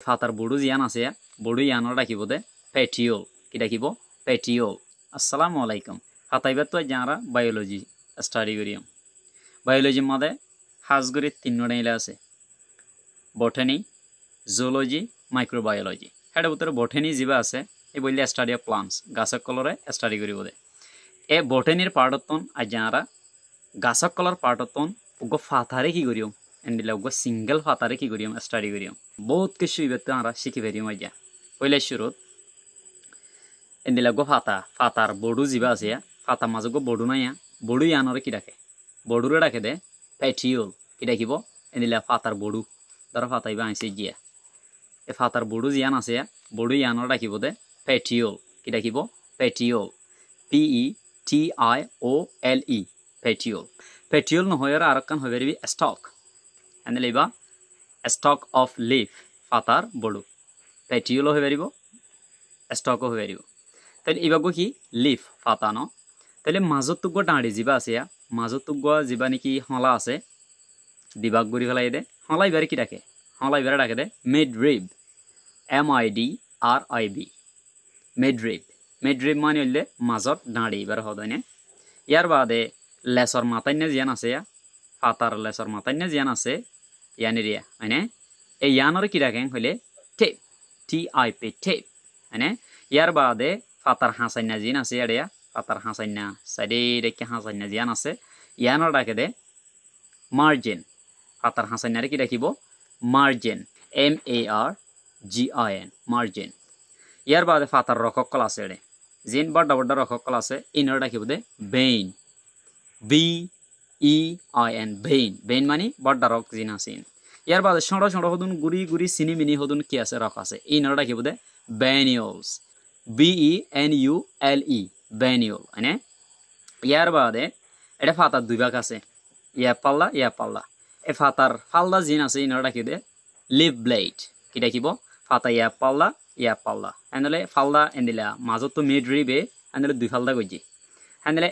ফাতার বড়ু জিয়ান আছে বড়ু ইয়ানর রাখিব দে পেটিওল কি রাখিব পেটিওল। আসসালামু আলাইকুম। ফাতাইবার তো যারা বায়োলজি স্টাডি করিম বায়োলজির মধ্যে হাজগরির 3 ইলা আছে বটানি জুলজি মাইক্রোবায়োলজি। হেডে ভিতরে বটানি যা আছে এই বললে স্টাডি অফ প্লান্টস গাছক কলরে স্টাডি করিব দে। এ বটানির পার্টতন আর যারা গাছক কলর পার্টতন উগ্র ফাতারে কি করিম এন্ডিলা উগ্র সিঙ্গেল ফাতারে কি করিম স্টাডি করিম বহুত কিছু ইবেতে আমরা শিখি পারিম আইয়া। পইলে শুরুত এন্ডিলা গো ফাতার বড়ু যা আছে ফাতা মাঝে গো বড়ু নাইয়া বড়ু ইয়ানরে কি ডাকে বড়ুরে ডাকে দে পেটিওল কি ডাকিব এন্ডিলা ফাতার বড়ু ধরো ফাতাইবা আইসে গিয়া এ ফাতার বড়ু জিয়ান আছে বড়ু ইয়ানর ডাকিব দে পেটিওল কি ডাকিব পেটিওল PETIOLE পেটিওল। পেটিওল নহয় আর কান হয়ে পারিবি স্টক এনে লইবা স্টক অফ লিফ ফাতার বড়ু পেটিওলও হয়ে পারিব স্টকও হয়ে পারিব। তাহলে এবাগো কি লিফ ফাতা ন তাহলে মাজত তুগ ডাঁড়ি যা আছে মাজত তুগ যা নাকি হলা আছে দিবাগ গড়ি ফেলাই দে হলা এবারে কি ডাকে হলা এবারে ডাকে দে মিডরিব MIDRIB মিডরিব। মিডরিব মানে হইলে মাজত ডাঁড়ি এবার হদনে। ইয়ার বাদে লেসর মাতান্য জিয়ান আছে ফাতার লেসর মাতান্য জিয়ান আছে ইয়ানিরিয়া হয়নে এই ইয়ানর কি ডাকে হইলে টেপ TIP টেপ হয়নে। ইয়ার বাদে ফাতার হাসাইনা জিন আছে এড়িয়া ফাতার হাসাইনা সাইডে রেখে হাসাইনা জিয়ান আছে ইয়ানর ডাকে দে মার্জিন। ফাতার হাসাইনারে কি ডাকিব মার্জিন MARGIN মার্জিন। ইয়ার বাদে ফাতার রককল আছে এড়ে জিন বড় বড় রককল আছে ইনর ডাকিব দে বেইন BEIN বেইন। বেইন মানে বড় রক জিন আছে। ইয়ার বাদে সড় সড় হদুন গুড়ি গুড়ি চিনি মিনি হদুন কি আছে রক আছে ইনর ডাকিব দে বেনিউলস BENULE বেনিউল মানে। ইয়ার বাদে এটা ফাতার দুই ভাগ আছে ইয়া পাল্লা এ ফাতার ফালদা জিন আছে ইনর ডাকিব দে লিভ ব্লেড কি ডাকিব ফাতা ইয়া পাল্লা এনলে ফালদা এন্দিলা মাজত তো মিডরিবে এনলে দুই ফালদা গজি এনলে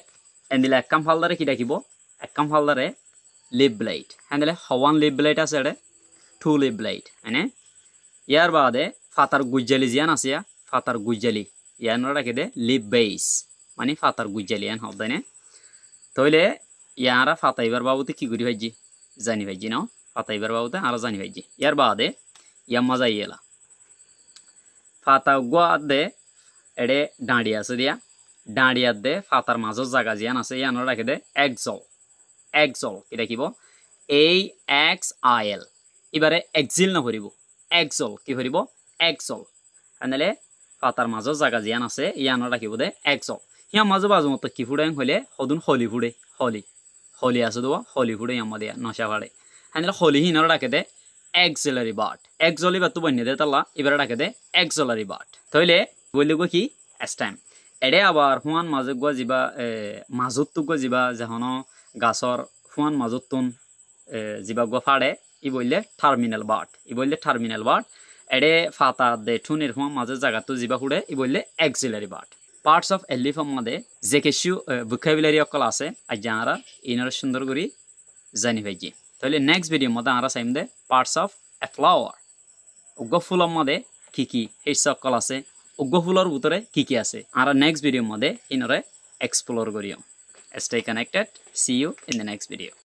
এন্দিলা এককাম ফালদারে কি ডাকিব এককাম ফালদারে লিভ ব্লেড এনলে হওয়ান লিভ ব্লেড আছে এড়ে 2 লিভ ব্লেড মানে। ইয়ার বাদে ফাতার গুজ্জালি জিয়ান আছে ফাতার গুজ্জালি ইয়ানর ডাকে দে লিভ বেস মানে ফাতার গুজ্জালি এন হদানে। তইলে ইয়ারা ফাতাইবার বাবুতে কি করি ভাইজি জানি ভাইজি না ফাতাইবার বাবুতে আর জানি ভাইজি। ইয়ার বাদে ইয়া মজা ইয়েলা ফাতা গুয়া দে এড়ে ডাঁড়ি আছে দিয়া ডাঁড়িয়াত দে ফাতার মাজত জাগা জিয়ান আছে ইয়ানর ডাকে দে এক্সল কি ডাকিব AXIL। এবারে এক্সিল নকরিব এক্সল কি করিব এক্সল এনলে ফাতার মাজত জাগা জিয়ান আছে ইয়ানর ডাকিব দে এক্সল। হিয়া মাজু বাজু মতো কি ফুড়ে হইলে হদুন হলি ফুড়ে হলি আছে দেওয়া হলি ফুড়ে ইয়ামা দিয়া নশা ফাড়ে এনলে হলি হিনর ডাকে দে এক্সিলারি বাট এক্সলি বাত বন্য দে তাল্লা এবারে ডাকে দে এক্সিলারি বাট। তইলে বললে গো কি স্টেম এড়ে আবার হুয়ান মাজত গা যা মাজত তুক যা যখন গাছর হুয়ান মাজত তুন যা গা ফাড়ে ই বললে টার্মিনাল বাট এড়ে ফাতা দে ঠুনের হুয়ান মাজত জায়গাতো যা ফুড়ে ই বললে এক্সিলারি বাট। পার্টস অফ এ লিফের মধ্যে যে কিছু ভোকাবুলারি অকল আছে আর যারা ইনার সুন্দর করে জানি ভাইজি। তাহলে নেক্সট ভিডিওর মধ্যে আমরা চাইম দে পার্টস অফ এ ফ্লাওয়ার উগ্র ফুলের মধ্যে কি কি সেই সকল আছে উগ্র ফুলের ভিতরে কি কি আছে আমরা নেক্সট ভিডিওর মধ্যে ইনরে এক্সপ্লোর করিম। Stay connected, see you in the next video.